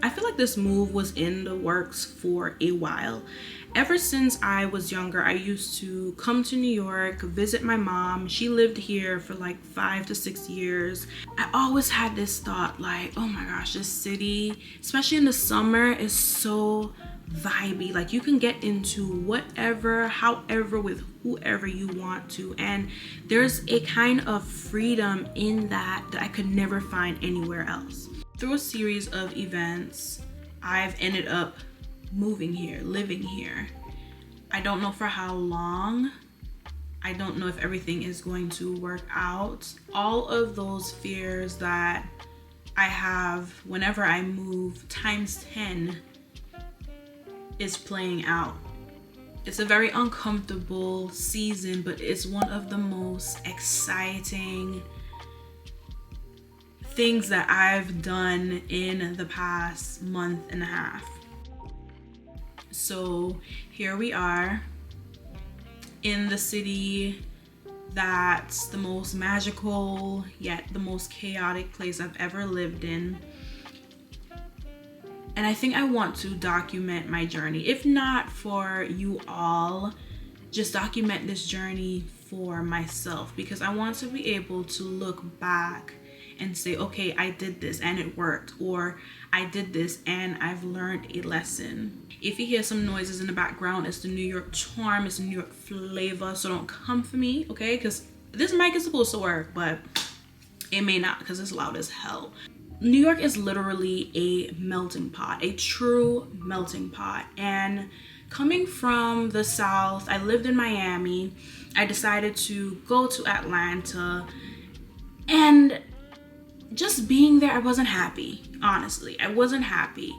I feel like this move was in the works for a while. Ever since I was younger, I used to come to New York, visit my mom. She lived here for like 5 to 6 years. I always had this thought like, oh my gosh, this city, especially in the summer, is so vibey. Like you can get into whatever, however, with whoever you want to. And there's a kind of freedom in that I could never find anywhere else. Through a series of events, I've ended up moving here, living here. I don't know for how long. I don't know if everything is going to work out. All of those fears that I have whenever I move times 10 is playing out. It's a very uncomfortable season, but it's one of the most exciting things that I've done in the past month and a half. So here we are in the city that's the most magical yet the most chaotic place I've ever lived in. And I think I want to document my journey, if not for you all, just document this journey for myself, because I want to be able to look back and say, okay, I did this and it worked, or I did this and I've learned a lesson. If you hear some noises in the background, it's the New York charm, it's the New York flavor, so don't come for me, okay? Because this mic is supposed to work, but it may not because it's loud as hell. New York is literally a melting pot, a true melting pot. And coming from the South, I lived in Miami, I decided to go to Atlanta, and just being there, I wasn't happy. Honestly, I wasn't happy.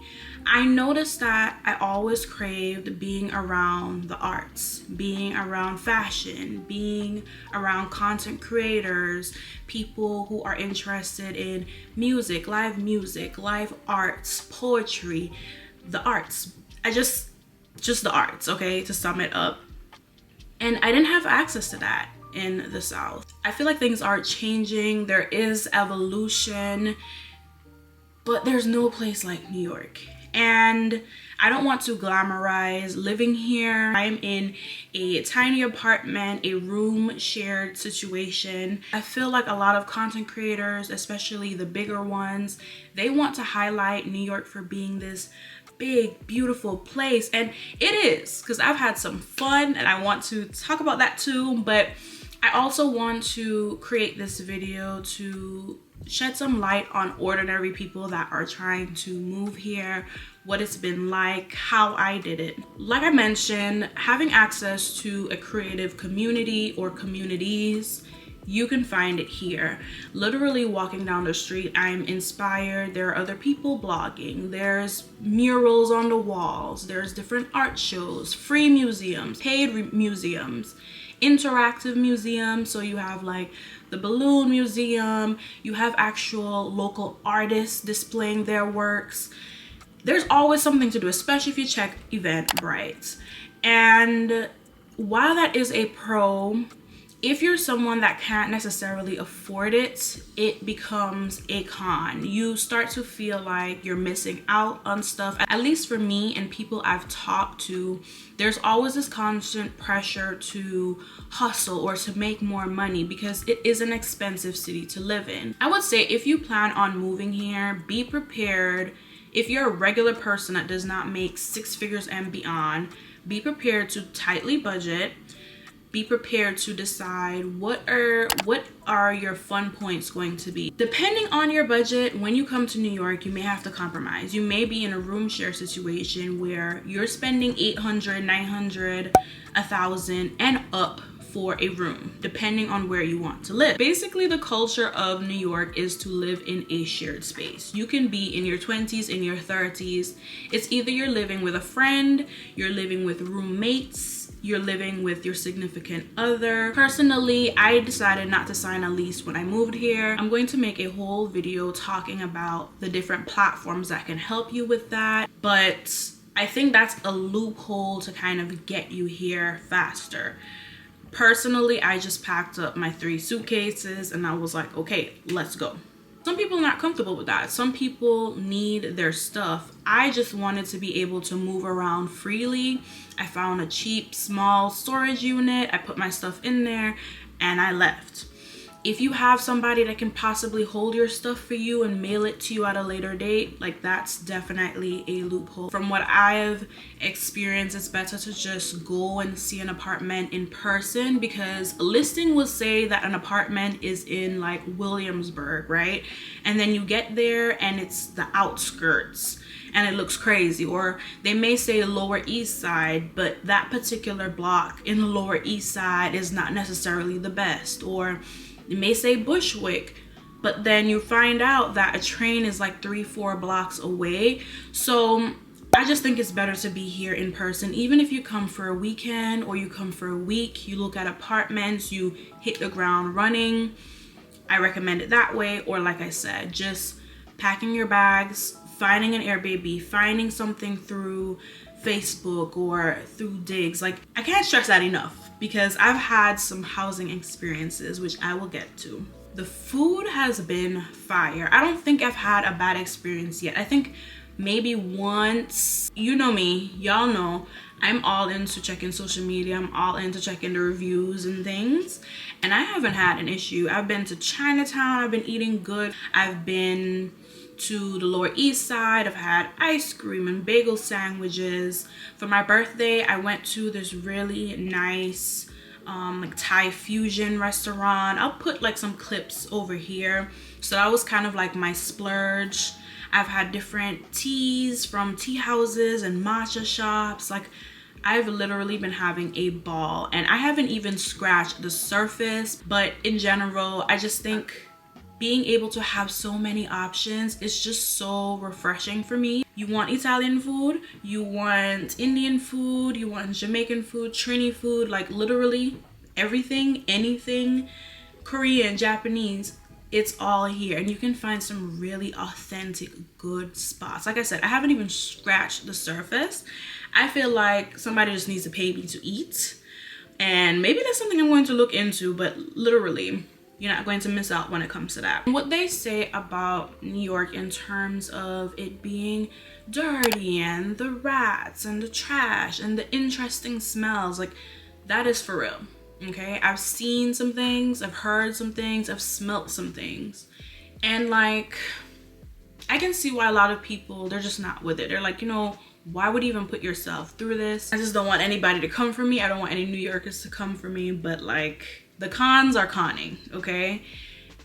I noticed that I always craved being around the arts, being around fashion, being around content creators, people who are interested in music, live arts, poetry, the arts. Just the arts, okay, to sum it up. And I didn't have access to that in the South. I feel like things are changing. There is evolution, but there's no place like New York. And I don't want to glamorize living here. I'm in a tiny apartment, a room shared situation. I feel like a lot of content creators, especially the bigger ones, they want to highlight New York for being this big, beautiful place. And it is, because I've had some fun and I want to talk about that too. But I also want to create this video to shed some light on ordinary people that are trying to move here, what it's been like, how I did it. Like I mentioned, having access to a creative community or communities, you can find it here. Literally walking down the street, I'm inspired. There are other people blogging. There's murals on the walls. There's different art shows, free museums, paid museums, interactive museums. So you have like the balloon museum, you have actual local artists displaying their works. There's always something to do, especially if you check Eventbrite. And while that is a pro, if you're someone that can't necessarily afford it, it becomes a con. You start to feel like you're missing out on stuff. At least for me and people I've talked to, there's always this constant pressure to hustle or to make more money because it is an expensive city to live in. I would say if you plan on moving here, be prepared. If you're a regular person that does not make 6 figures and beyond, be prepared to tightly budget. Be prepared to decide what are your fun points going to be. Depending on your budget, when you come to New York, you may have to compromise. You may be in a room share situation where you're spending $800, $900, $1,000 and up for a room, depending on where you want to live. Basically, the culture of New York is to live in a shared space. You can be in your 20s, in your 30s. It's either you're living with a friend, you're living with roommates, you're living with your significant other. Personally, I decided not to sign a lease when I moved here. I'm going to make a whole video talking about the different platforms that can help you with that, but I think that's a loophole to kind of get you here faster. Personally, I just packed up my 3 suitcases and I was like, okay, let's go. Some people are not comfortable with that. Some people need their stuff. I just wanted to be able to move around freely. I found a cheap, small storage unit. I put my stuff in there and I left. If you have somebody that can possibly hold your stuff for you and mail it to you at a later date, like that's definitely a loophole. From what I've experienced, it's better to just go and see an apartment in person, because a listing will say that an apartment is in like Williamsburg, right? And then you get there and it's the outskirts and it looks crazy. Or they may say Lower East Side, but that particular block in the Lower East Side is not necessarily the best. Or it may say Bushwick, but then you find out that a train is like 3-4 blocks away. So I just think it's better to be here in person. Even if you come for a weekend or you come for a week, you look at apartments, you hit the ground running. I recommend it that way. Or like I said, just packing your bags, finding an Airbnb, finding something through Facebook or through Digs. Like, I can't stress that enough, because I've had some housing experiences, which I will get to. The food has been fire. I don't think I've had a bad experience yet. I think maybe once. You know me, y'all know I'm all into checking social media. I'm all into checking the reviews and things, and I haven't had an issue. I've been to Chinatown, I've been eating good. I've been to the Lower East Side. I've had ice cream and bagel sandwiches. For my birthday, I went to this really nice like Thai fusion restaurant. I'll put like some clips over here. So that was kind of like my splurge. I've had different teas from tea houses and matcha shops. Like, I've literally been having a ball, and I haven't even scratched the surface. But in general, I just think being able to have so many options is just so refreshing for me. You want Italian food, you want Indian food, you want Jamaican food, Trini food, like literally everything, anything, Korean, Japanese, it's all here. And you can find some really authentic, good spots. Like I said, I haven't even scratched the surface. I feel like somebody just needs to pay me to eat. And maybe that's something I'm going to look into, but literally, you're not going to miss out when it comes to that. What they say about New York in terms of it being dirty and the rats and the trash and the interesting smells, like, that is for real, okay? I've seen some things, I've heard some things, I've smelt some things. And like, I can see why a lot of people, they're just not with it. They're like, you know, why would you even put yourself through this? I just don't want anybody to come for me. I don't want any New Yorkers to come for me, but like, the cons are conning, okay?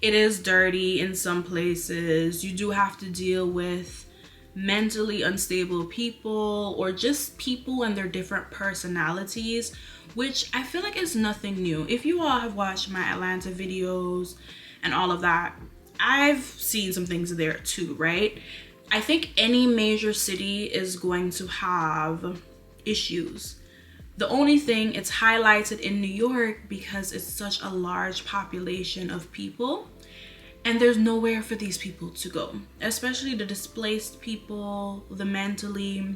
It is dirty in some places. You do have to deal with mentally unstable people, or just people and their different personalities, which I feel like is nothing new. If you all have watched my Atlanta videos and all of that, I've seen some things there too, right? I think any major city is going to have issues. The only thing, it's highlighted in New York because it's such a large population of people, and there's nowhere for these people to go, especially the displaced people, the mentally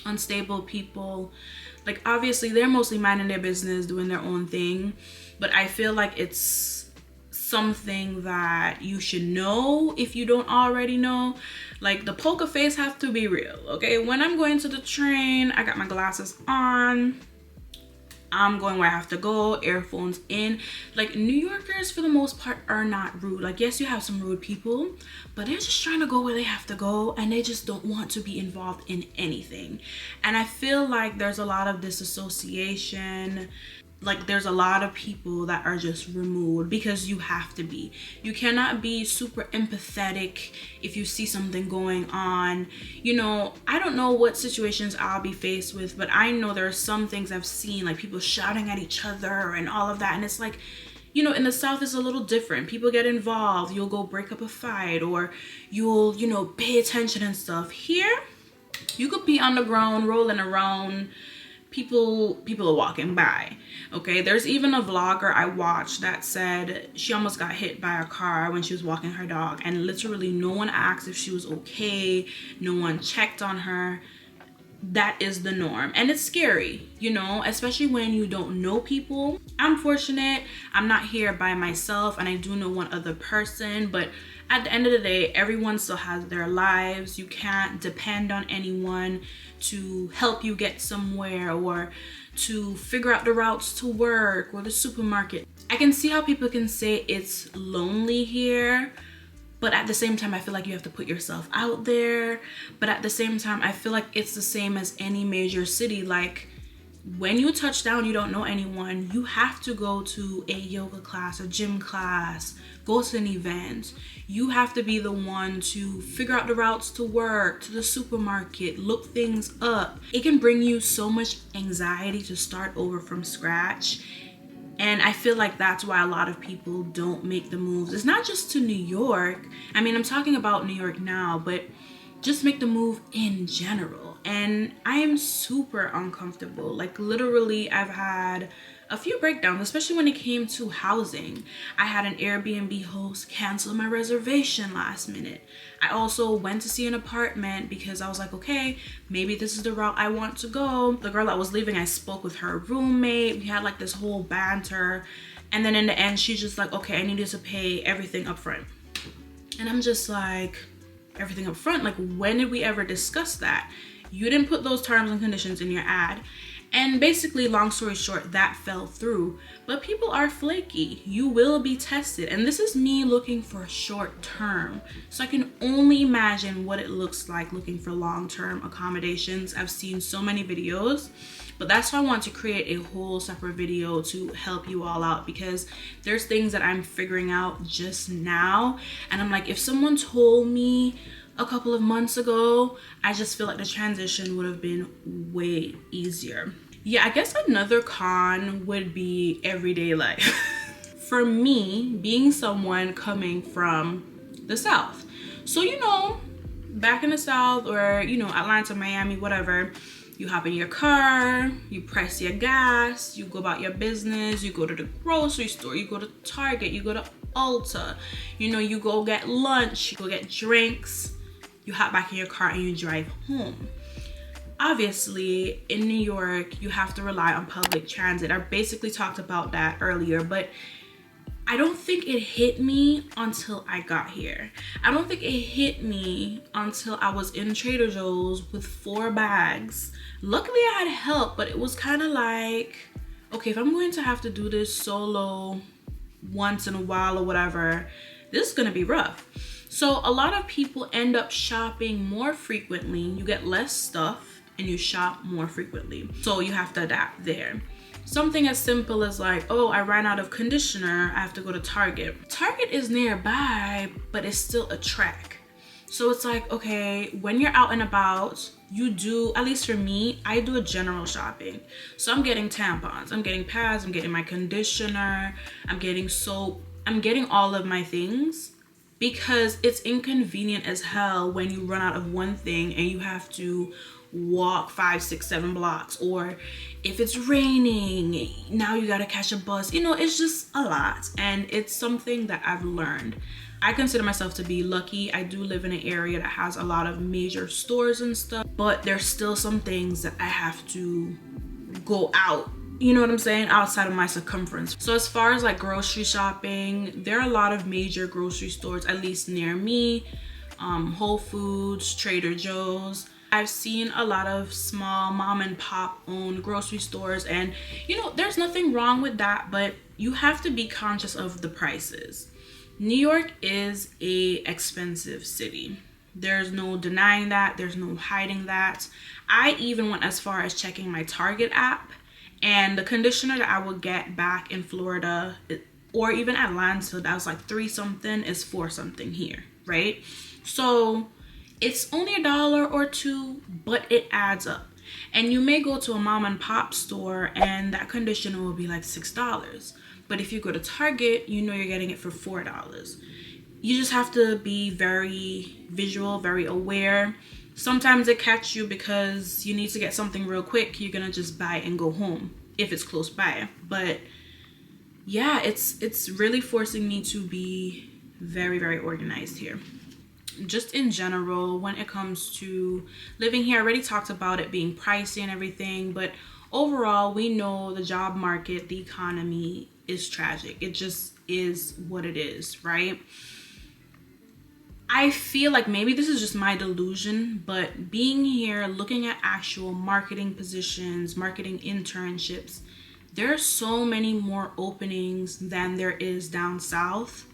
unstable people. Like, obviously they're mostly minding their business, doing their own thing, but I feel like it's something that you should know if you don't already know. Like, the poker face have to be real, okay? When I'm going to the train, I got my glasses on, I'm going where I have to go, earphones in. Like, New Yorkers for the most part are not rude. Like, yes, you have some rude people, but they're just trying to go where they have to go, and they just don't want to be involved in anything. And I feel like there's a lot of disassociation. Like, there's a lot of people that are just removed because you have to be. You cannot be super empathetic if you see something going on. You know, I don't know what situations I'll be faced with, but I know there are some things I've seen, like people shouting at each other and all of that. And it's like, you know, in the South it's a little different. People get involved. You'll go break up a fight, or you'll, you know, pay attention and stuff. Here, you could be on the ground rolling around. People are walking by, okay? There's even a vlogger I watched that said she almost got hit by a car when she was walking her dog, and literally no one asked if she was okay, no one checked on her. That is the norm, and it's scary, you know, especially when you don't know people. I'm fortunate I'm not here by myself, and I do know one other person, but at the end of the day, everyone still has their lives. You can't depend on anyone to help you get somewhere or to figure out the routes to work or the supermarket. I can see how people can say it's lonely here, but at the same time, I feel like you have to put yourself out there. But at the same time, I feel like it's the same as any major city. Like, when you touch down, you don't know anyone. You have to go to a yoga class, a gym class, go to an event. You have to be the one to figure out the routes to work, to the supermarket, look things up. It can bring you so much anxiety to start over from scratch. And I feel like that's why a lot of people don't make the moves. It's not just to New York. I mean, I'm talking about New York now, but just make the move in general. And I am super uncomfortable. Like, literally, I've had a few breakdowns, especially when it came to housing. I had an Airbnb host cancel my reservation last minute. I also went to see an apartment because I was like, okay, maybe this is the route I want to go. The girl that was leaving, I spoke with her roommate. We had like this whole banter. And then in the end, she's just like, okay, I needed to pay everything up front. And I'm just like, everything up front? Like, when did we ever discuss that? You didn't put those terms and conditions in your ad. And basically, long story short, that fell through. But people are flaky. You will be tested. And this is me looking for short term. So I can only imagine what it looks like looking for long-term accommodations. I've seen so many videos, but that's why I want to create a whole separate video to help you all out, because there's things that I'm figuring out just now. And I'm like, if someone told me a couple of months ago, I just feel like the transition would have been way easier. Yeah, I guess another con would be everyday life. For me, being someone coming from the South. So, you know, back in the South, or, you know, Atlanta, Miami, whatever, you hop in your car, you press your gas, you go about your business, you go to the grocery store, you go to Target, you go to Ulta, you know, you go get lunch, you go get drinks, you hop back in your car and you drive home. Obviously, in New York, you have to rely on public transit. I basically talked about that earlier, but I don't think it hit me until I got here. I don't think it hit me until I was in Trader Joe's with 4 bags. Luckily, I had help, but it was kind of like, okay, if I'm going to have to do this solo once in a while or whatever, this is gonna be rough. So a lot of people end up shopping more frequently. You get less stuff and you shop more frequently. So you have to adapt there. Something as simple as like, oh, I ran out of conditioner, I have to go to Target. Target is nearby, but it's still a trek. So it's like, okay, when you're out and about, you do, at least for me, I do a general shopping. So I'm getting tampons, I'm getting pads, I'm getting my conditioner, I'm getting soap, I'm getting all of my things, because it's inconvenient as hell when you run out of one thing and you have to walk 5, 6, 7 blocks, or if it's raining, now you gotta catch a bus. You know, it's just a lot, and it's something that I've learned. I consider myself to be lucky. I do live in an area that has a lot of major stores and stuff, but there's still some things that I have to go out, you know what I'm saying, outside of my circumference. So as far as like grocery shopping, there are a lot of major grocery stores, at least near me, Whole Foods, Trader Joe's. I've seen a lot of small mom and pop owned grocery stores, and you know, there's nothing wrong with that, but you have to be conscious of the prices. New York is a expensive city. There's no denying that, there's no hiding that. I even went as far as checking my Target app, and the conditioner that I would get back in Florida or even Atlanta, that was like 3 something, is 4 something here, right? So it's only $1 or $2, but it adds up. And you may go to a mom and pop store and that conditioner will be like $6. But if you go to Target, you know you're getting it for $4. You just have to be very visual, very aware. Sometimes it catch you because you need to get something real quick. You're gonna just buy it and go home if it's close by. But yeah, it's really forcing me to be very, very organized here. Just in general, when it comes to living here, I already talked about it being pricey and everything, but overall, we know the job market, the economy is tragic. It just is what it is, right? I feel like maybe this is just my delusion, but being here, looking at actual marketing positions, marketing internships, there are so many more openings than there is down south.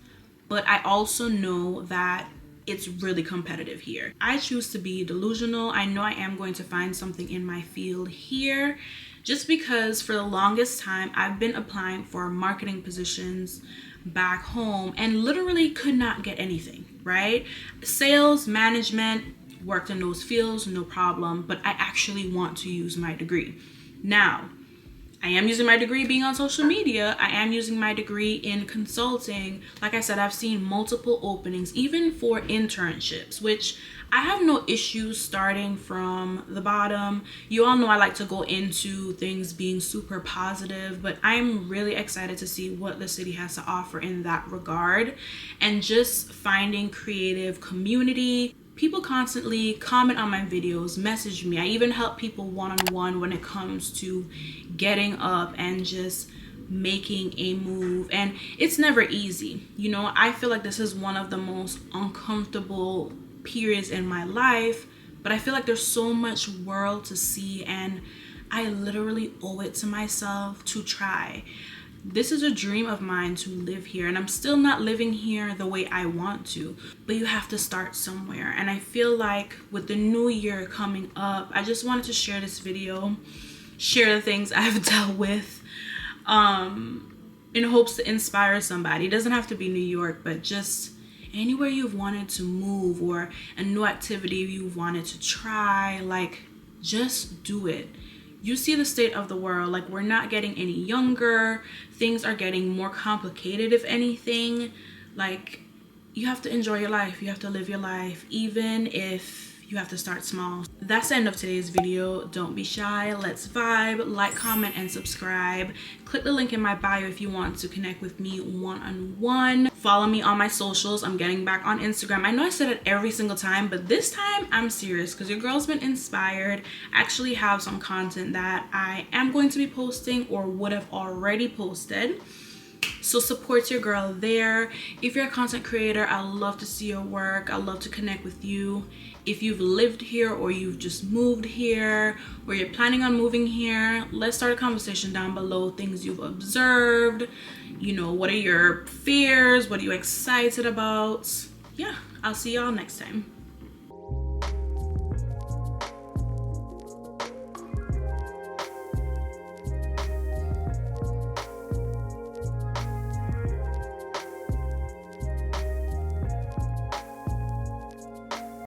But I also know that it's really competitive here. I choose to be delusional. I know I am going to find something in my field here, just because for the longest time I've been applying for marketing positions back home and literally could not get anything, right? Sales, management, worked in those fields, no problem, but I actually want to use my degree. Now, I am using my degree being on social media. I am using my degree in consulting. Like I said, I've seen multiple openings, even for internships, which I have no issues starting from the bottom. You all know I like to go into things being super positive, but I'm really excited to see what the city has to offer in that regard, and just finding creative community. People constantly comment on my videos, message me. I even help people one-on-one when it comes to getting up and just making a move. And it's never easy. You know, I feel like this is one of the most uncomfortable periods in my life, but I feel like there's so much world to see, and I literally owe it to myself to try. This is a dream of mine to live here, and I'm still not living here the way I want to, but you have to start somewhere. And I feel like with the new year coming up, I just wanted to share this video, share the things I've dealt with, in hopes to inspire somebody. It doesn't have to be New York, but just anywhere you've wanted to move, or a new activity you've wanted to try, like, just do it. You see the state of the world. Like, we're not getting any younger. Things are getting more complicated, if anything. Like, you have to enjoy your life. You have to live your life, even if you have to start small. That's the end of today's video. Don't be shy. Let's vibe. Like, comment, and subscribe. Click the link in my bio if you want to connect with me one-on-one. Follow me on my socials. I'm getting back on Instagram. I know I said it every single time, but this time I'm serious because your girl's been inspired. I actually have some content that I am going to be posting or would have already posted. So support your girl there. If you're a content creator, I love to see your work. I love to connect with you. If you've lived here, or you've just moved here, or you're planning on moving here, let's start a conversation down below. Things you've observed, you know, what are your fears? What are you excited about? Yeah, I'll see y'all next time.